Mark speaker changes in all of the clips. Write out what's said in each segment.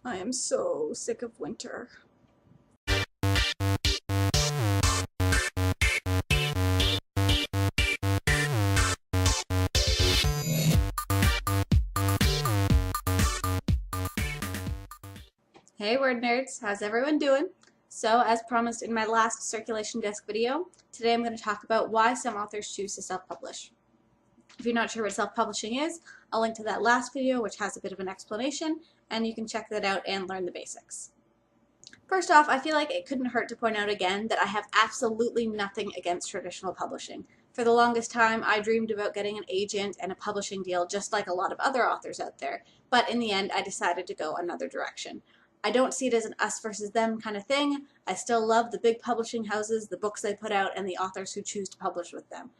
Speaker 1: I am so sick of winter. Hey WordNerds, how's everyone doing? So, as promised in my last circulation desk video, today I'm going to talk about why some authors choose to self-publish. If you're not sure what self-publishing is, I'll link to that last video, which has a bit of an explanation, and you can check that out and learn the basics. First off, I feel like it couldn't hurt to point out again that I have absolutely nothing against traditional publishing. For the longest time, I dreamed about getting an agent and a publishing deal just like a lot of other authors out there, but in the end, I decided to go another direction. I don't see it as an us versus them kind of thing. I still love the big publishing houses, the books they put out, and the authors who choose to publish with them.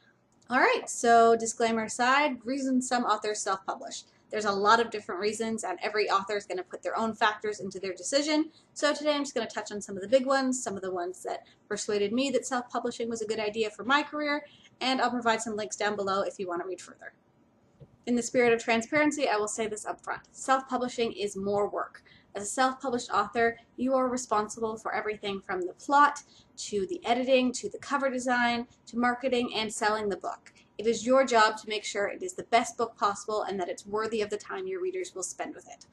Speaker 1: Alright, so disclaimer aside, reasons some authors self-publish. There's a lot of different reasons, and every author is going to put their own factors into their decision. So today I'm just going to touch on some of the big ones, some of the ones that persuaded me that self-publishing was a good idea for my career, and I'll provide some links down below if you want to read further. In the spirit of transparency, I will say this up front. Self-publishing is more work. As a self-published author, you are responsible for everything from the plot, to the editing, to the cover design, to marketing and selling the book. It is your job to make sure it is the best book possible and that it's worthy of the time your readers will spend with it.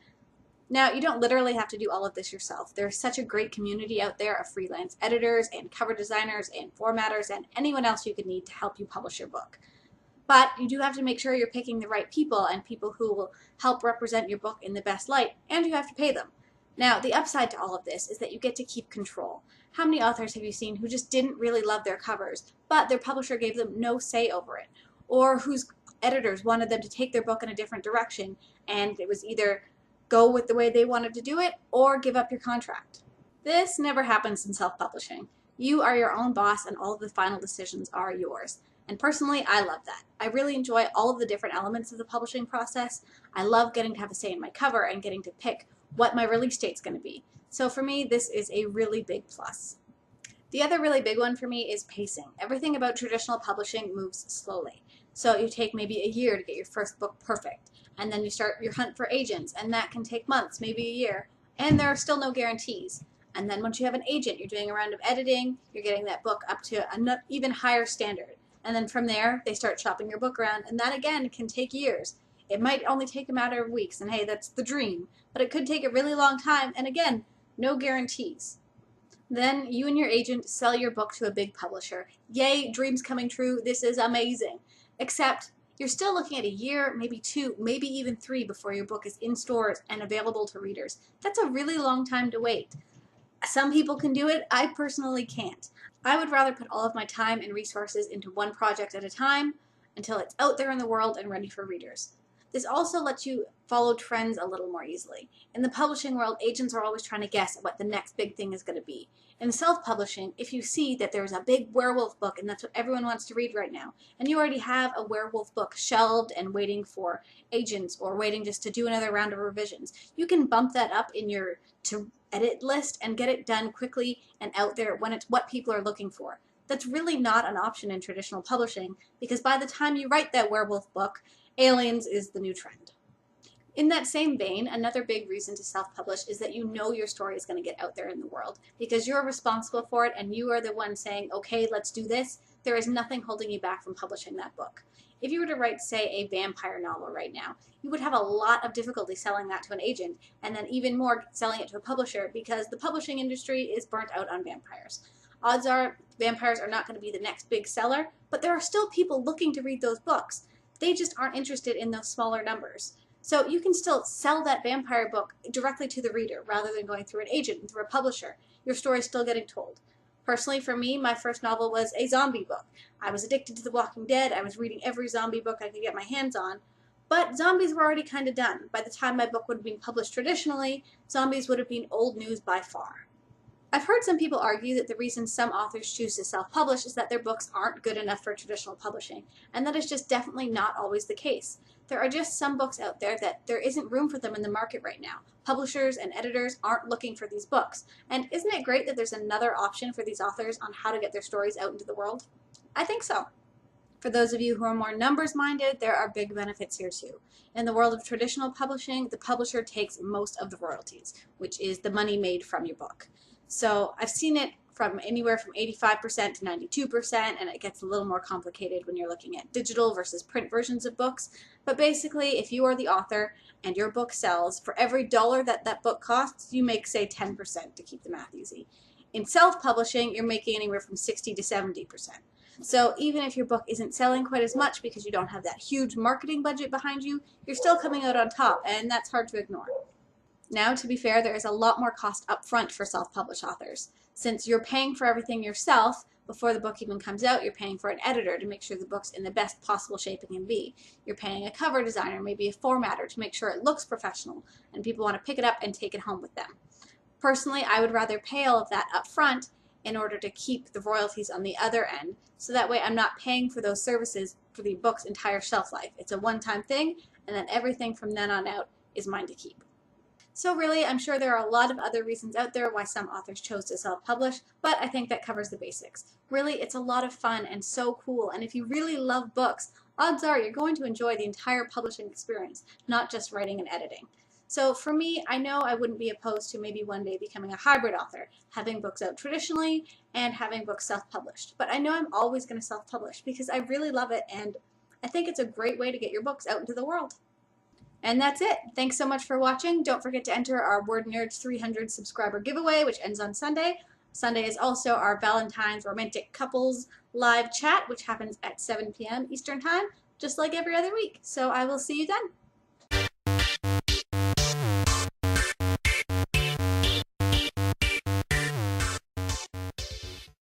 Speaker 1: Now, you don't literally have to do all of this yourself. There's such a great community out there of freelance editors and cover designers and formatters and anyone else you could need to help you publish your book. But you do have to make sure you're picking the right people and people who will help represent your book in the best light, and you have to pay them. Now, the upside to all of this is that you get to keep control. How many authors have you seen who just didn't really love their covers, but their publisher gave them no say over it? Or whose editors wanted them to take their book in a different direction, and it was either go with the way they wanted to do it or give up your contract. This never happens in self-publishing. You are your own boss and all of the final decisions are yours. And personally, I love that. I really enjoy all of the different elements of the publishing process. I love getting to have a say in my cover and getting to pick what my release date's going to be. So for me, this is a really big plus. The other really big one for me is pacing. Everything about traditional publishing moves slowly. So you take maybe a year to get your first book perfect, and then you start your hunt for agents, and that can take months, maybe a year, and there are still no guarantees. And then once you have an agent, you're doing a round of editing, you're getting that book up to an even higher standard. And then from there, they start shopping your book around, and that again can take years. It might only take a matter of weeks, and hey, that's the dream, but it could take a really long time, and again, no guarantees. Then you and your agent sell your book to a big publisher. Yay, dreams coming true, this is amazing. Except you're still looking at a year, maybe two, maybe even three before your book is in stores and available to readers. That's a really long time to wait. Some people can do it, I personally can't. I would rather put all of my time and resources into one project at a time until it's out there in the world and ready for readers. This also lets you follow trends a little more easily. In the publishing world, agents are always trying to guess at what the next big thing is going to be. In self-publishing, if you see that there's a big werewolf book and that's what everyone wants to read right now, and you already have a werewolf book shelved and waiting for agents or waiting just to do another round of revisions, you can bump that up in your to edit list and get it done quickly and out there when it's what people are looking for. That's really not an option in traditional publishing because by the time you write that werewolf book, aliens is the new trend. In that same vein, another big reason to self-publish is that you know your story is going to get out there in the world because you're responsible for it and you are the one saying, okay, let's do this. There is nothing holding you back from publishing that book. If you were to write, say, a vampire novel right now, you would have a lot of difficulty selling that to an agent and then even more selling it to a publisher because the publishing industry is burnt out on vampires. Odds are vampires are not going to be the next big seller, but there are still people looking to read those books. They just aren't interested in those smaller numbers. So you can still sell that vampire book directly to the reader rather than going through an agent and through a publisher. Your story is still getting told. Personally, for me, my first novel was a zombie book. I was addicted to The Walking Dead. I was reading every zombie book I could get my hands on. But zombies were already kind of done. By the time my book would have been published traditionally, zombies would have been old news by far. I've heard some people argue that the reason some authors choose to self-publish is that their books aren't good enough for traditional publishing, and that is just definitely not always the case. There are just some books out there that there isn't room for them in the market right now. Publishers and editors aren't looking for these books, and isn't it great that there's another option for these authors on how to get their stories out into the world? I think so. For those of you who are more numbers minded, there are big benefits here too. In the world of traditional publishing, the publisher takes most of the royalties, which is the money made from your book. So I've seen it from anywhere from 85% to 92%, and it gets a little more complicated when you're looking at digital versus print versions of books. But basically, if you are the author and your book sells, for every dollar that that book costs, you make, say, 10%, to keep the math easy. In self-publishing, you're making anywhere from 60 to 70%. So even if your book isn't selling quite as much because you don't have that huge marketing budget behind you, you're still coming out on top, and that's hard to ignore. Now, to be fair, there is a lot more cost up front for self-published authors. Since you're paying for everything yourself, before the book even comes out, you're paying for an editor to make sure the book's in the best possible shape it can be. You're paying a cover designer, maybe a formatter, to make sure it looks professional and people want to pick it up and take it home with them. Personally, I would rather pay all of that up front in order to keep the royalties on the other end, so that way I'm not paying for those services for the book's entire shelf life. It's a one-time thing, and then everything from then on out is mine to keep. So really, I'm sure there are a lot of other reasons out there why some authors chose to self-publish, but I think that covers the basics. Really, it's a lot of fun and so cool, and if you really love books, odds are you're going to enjoy the entire publishing experience, not just writing and editing. So for me, I know I wouldn't be opposed to maybe one day becoming a hybrid author, having books out traditionally and having books self-published. But I know I'm always going to self-publish because I really love it, and I think it's a great way to get your books out into the world. And that's it. Thanks so much for watching. Don't forget to enter our WordNerds 300 subscriber giveaway, which ends on Sunday. Sunday is also our Valentine's Romantic Couples live chat, which happens at 7 p.m. Eastern Time, just like every other week. So I will see you then.